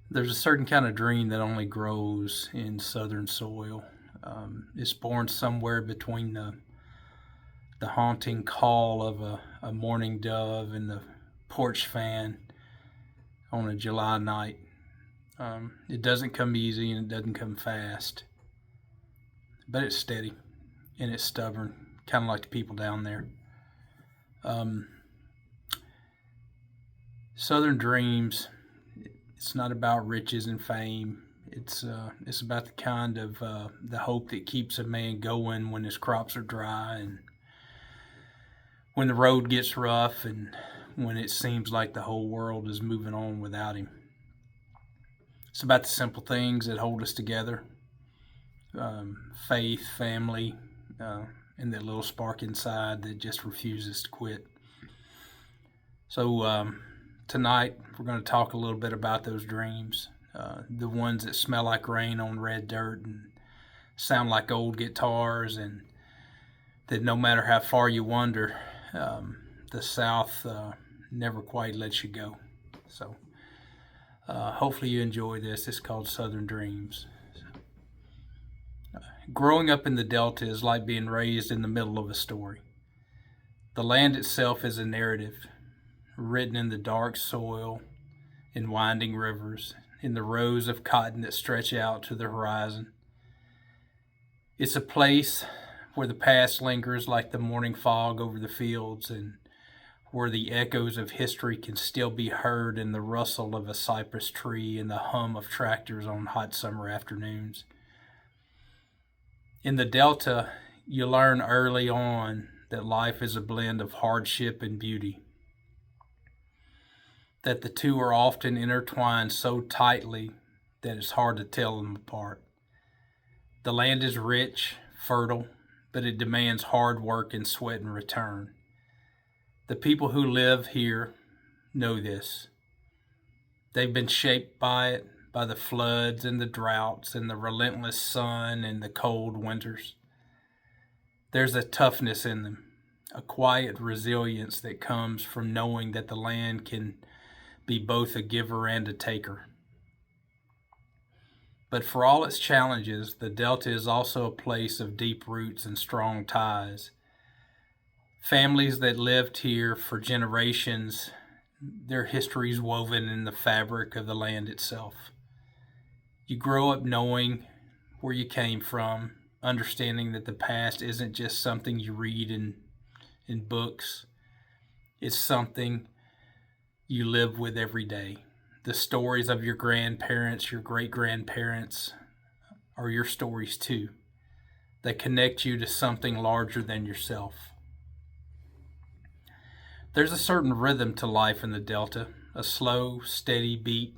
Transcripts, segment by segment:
There's a certain kind of dream that only grows in southern soil. It's born somewhere between the haunting call of a morning dove and the porch fan on a July night. It doesn't come easy and it doesn't come fast, but it's steady and it's stubborn, kind of like the people down there. Um, Southern dreams. It's not about riches and fame. It's about the kind of the hope that keeps a man going when his crops are dry and when the road gets rough and when it seems like the whole world is moving on without him. It's about the simple things that hold us together: faith, family, uh, and that little spark inside that just refuses to quit. So tonight we're going to talk a little bit about those dreams, the ones that smell like rain on red dirt and sound like old guitars, and that no matter how far you wander, the South never quite lets you go. So hopefully you enjoy this. It's called Southern Dreams. Growing up in the Delta is like being raised in the middle of a story. The land itself is a narrative written in the dark soil, in winding rivers, in the rows of cotton that stretch out to the horizon. It's a place where the past lingers like the morning fog over the fields, and where the echoes of history can still be heard in the rustle of a cypress tree and the hum of tractors on hot summer afternoons. In the Delta, you learn early on that life is a blend of hardship and beauty, that the two are often intertwined so tightly that it's hard to tell them apart. The land is rich, fertile, but it demands hard work and sweat in return. The people who live here know this. They've been shaped by it, by the floods and the droughts and the relentless sun and the cold winters. There's a toughness in them, a quiet resilience that comes from knowing that the land can be both a giver and a taker. But for all its challenges, the Delta is also a place of deep roots and strong ties. Families that lived here for generations, their histories woven in the fabric of the land itself. You grow up knowing where you came from, understanding that the past isn't just something you read in books, it's something you live with every day. The stories of your grandparents, your great grandparents, are your stories too. They connect you to something larger than yourself. There's a certain rhythm to life in the Delta, a slow, steady beat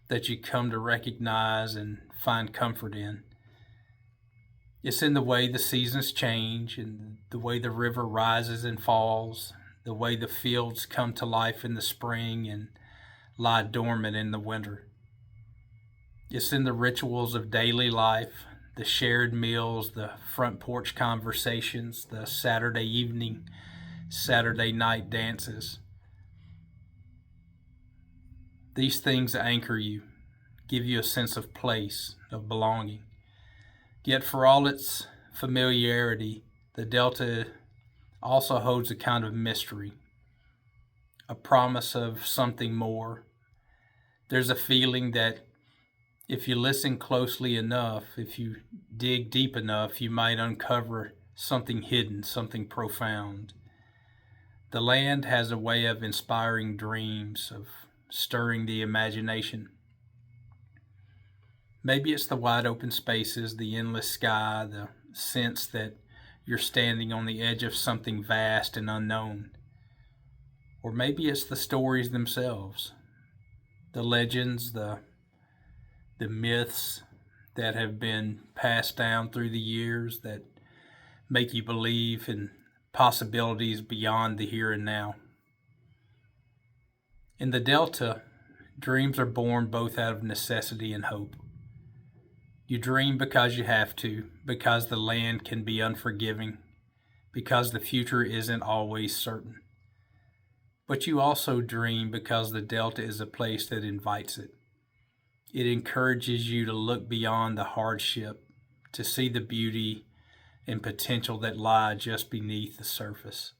that you come to recognize and find comfort in. It's in the way the seasons change and the way the river rises and falls, the way the fields come to life in the spring and lie dormant in the winter. It's in the rituals of daily life, the shared meals, the front porch conversations, the Saturday evening, Saturday night dances. These things anchor you, give you a sense of place, of belonging. Yet, for all its familiarity, the Delta also holds a kind of mystery, a promise of something more. There's a feeling that if you listen closely enough, if you dig deep enough, you might uncover something hidden, something profound. The land has a way of inspiring dreams, of stirring the imagination. Maybe it's the wide open spaces, the endless sky, the sense that you're standing on the edge of something vast and unknown. Or maybe it's the stories themselves, the legends, the myths that have been passed down through the years that make you believe in possibilities beyond the here and now. In the Delta, dreams are born both out of necessity and hope. You dream because you have to, because the land can be unforgiving, because the future isn't always certain. But you also dream because the Delta is a place that invites it. It encourages you to look beyond the hardship, to see the beauty and potential that lie just beneath the surface.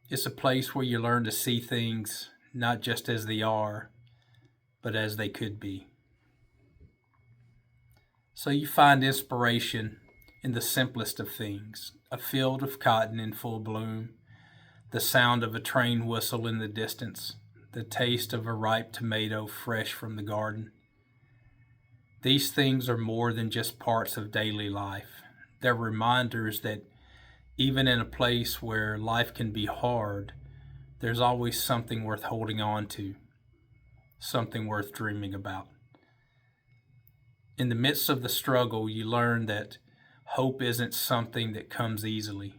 It's a place where you learn to see things not just as they are, but as they could be. So you find inspiration in the simplest of things: a field of cotton in full bloom, the sound of a train whistle in the distance, the taste of a ripe tomato fresh from the garden. These things are more than just parts of daily life. They're reminders that even in a place where life can be hard, there's always something worth holding on to, something worth dreaming about. In the midst of the struggle, you learn that hope isn't something that comes easily.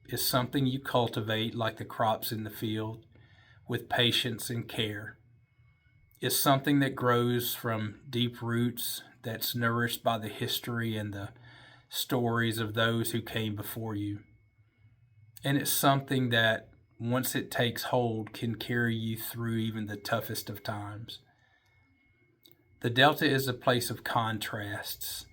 It's something you cultivate like the crops in the field, with patience and care. It's something that grows from deep roots, that's nourished by the history and the stories of those who came before you. And it's something that, once it takes hold, can carry you through even the toughest of times. The Delta is a place of contrasts,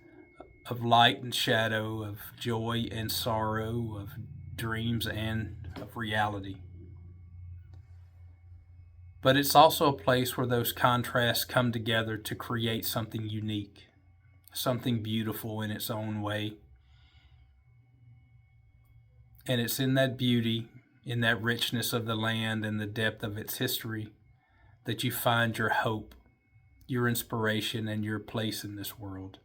of light and shadow, of joy and sorrow, of dreams and of reality. But it's also a place where those contrasts come together to create something unique, something beautiful in its own way. And it's in that beauty, in that richness of the land and the depth of its history, that you find your hope, your inspiration, and your place in this world.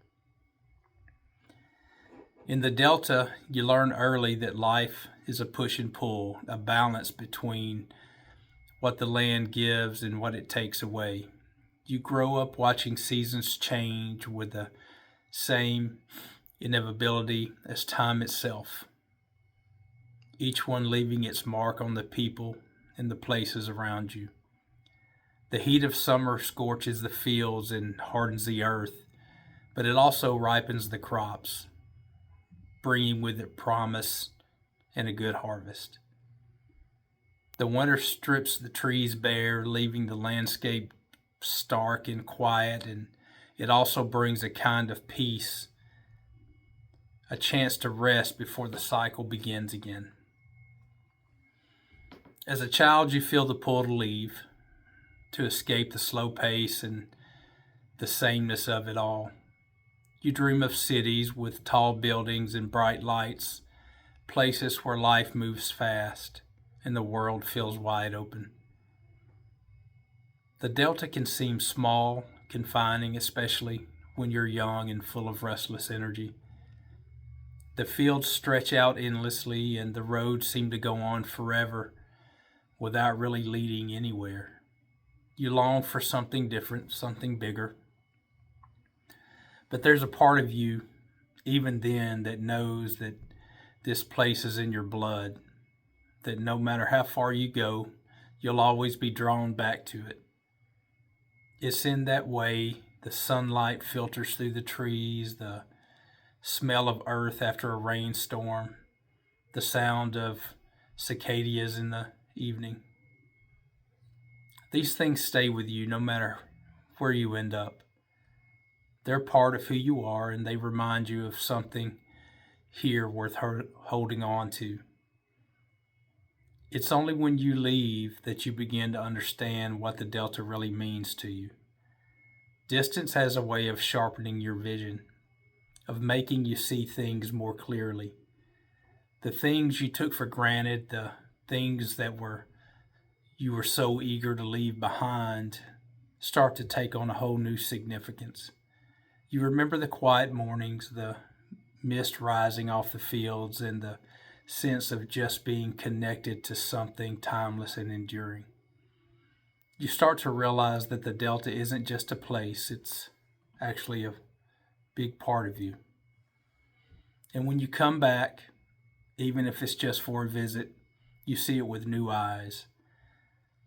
In the Delta, you learn early that life is a push and pull, a balance between what the land gives and what it takes away. You grow up watching seasons change with the same inevitability as time itself, each one leaving its mark on the people and the places around you. The heat of summer scorches the fields and hardens the earth, but it also ripens the crops, bringing with it promise and a good harvest. The winter strips the trees bare, leaving the landscape stark and quiet, and it also brings a kind of peace, a chance to rest before the cycle begins again. As a child, you feel the pull to leave, to escape the slow pace and the sameness of it all. You dream of cities with tall buildings and bright lights, places where life moves fast and the world feels wide open. The Delta can seem small, confining, especially when you're young and full of restless energy. The fields stretch out endlessly and the roads seem to go on forever without really leading anywhere. You long for something different, something bigger. But there's a part of you, even then, that knows that this place is in your blood, that no matter how far you go, you'll always be drawn back to it. It's in that way the sunlight filters through the trees, the smell of earth after a rainstorm, the sound of cicadas in the evening. These things stay with you no matter where you end up. They're part of who you are, and they remind you of something here worth holding on to. It's only when you leave that you begin to understand what the Delta really means to you. Distance has a way of sharpening your vision, of making you see things more clearly. The things you took for granted, the things that you were so eager to leave behind, start to take on a whole new significance. You remember the quiet mornings, the mist rising off the fields, and the sense of just being connected to something timeless and enduring. You start to realize that the Delta isn't just a place, it's actually a big part of you. And when you come back, even if it's just for a visit, you see it with new eyes.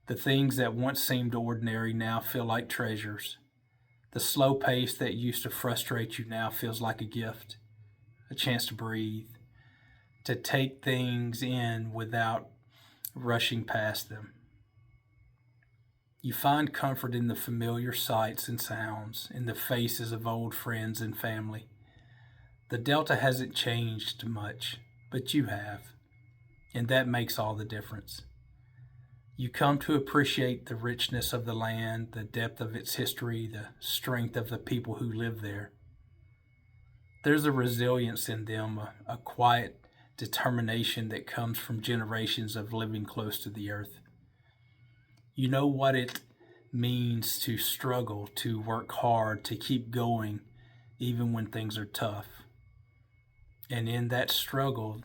The things that once seemed ordinary now feel like treasures. The slow pace that used to frustrate you now feels like a gift, a chance to breathe, to take things in without rushing past them. You find comfort in the familiar sights and sounds, in the faces of old friends and family. The Delta hasn't changed much, but you have, and that makes all the difference. You come to appreciate the richness of the land, the depth of its history, the strength of the people who live there. There's a resilience in them, a quiet determination that comes from generations of living close to the earth. You know what it means to struggle, to work hard, to keep going, even when things are tough. And in that struggle,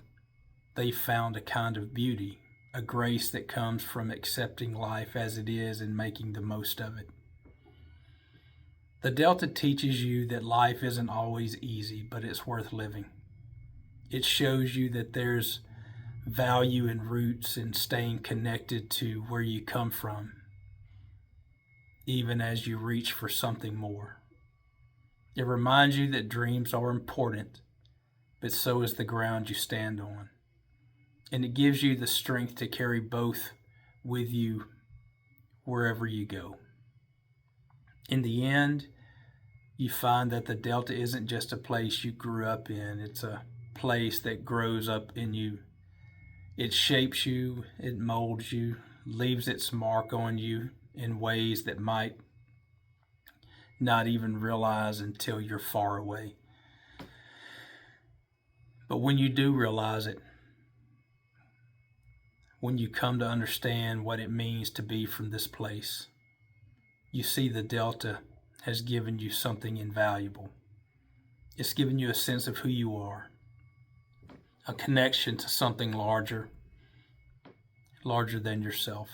they found a kind of beauty, a grace that comes from accepting life as it is and making the most of it. The Delta teaches you that life isn't always easy, but it's worth living. It shows you that there's value in roots and staying connected to where you come from, even as you reach for something more. It reminds you that dreams are important, but so is the ground you stand on. And it gives you the strength to carry both with you wherever you go. In the end, you find that the Delta isn't just a place you grew up in, it's a place that grows up in you. It shapes you, it molds you, leaves its mark on you in ways that might not even realize until you're far away. But when you do realize it, when you come to understand what it means to be from this place, you see the Delta has given you something invaluable. It's given you a sense of who you are, a connection to something larger than yourself,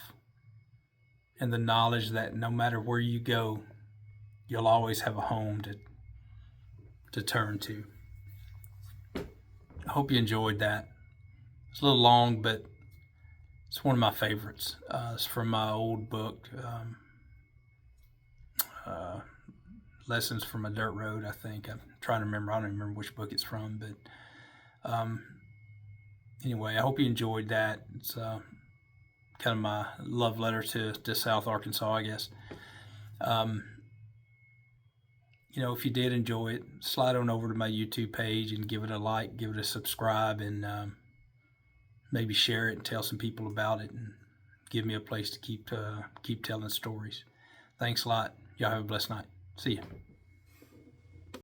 and the knowledge that no matter where you go, you'll always have a home to turn to. I hope you enjoyed that. It's a little long, but it's one of my favorites. It's from my old book, Lessons from a Dirt Road, I think. I'm trying to remember. I don't even remember which book it's from, but anyway, I hope you enjoyed that. It's kind of my love letter to South Arkansas, I guess. If you did enjoy it, slide on over to my YouTube page and give it a like, give it a subscribe, and maybe share it and tell some people about it, and give me a place to keep telling stories. Thanks a lot. Y'all have a blessed night. See ya.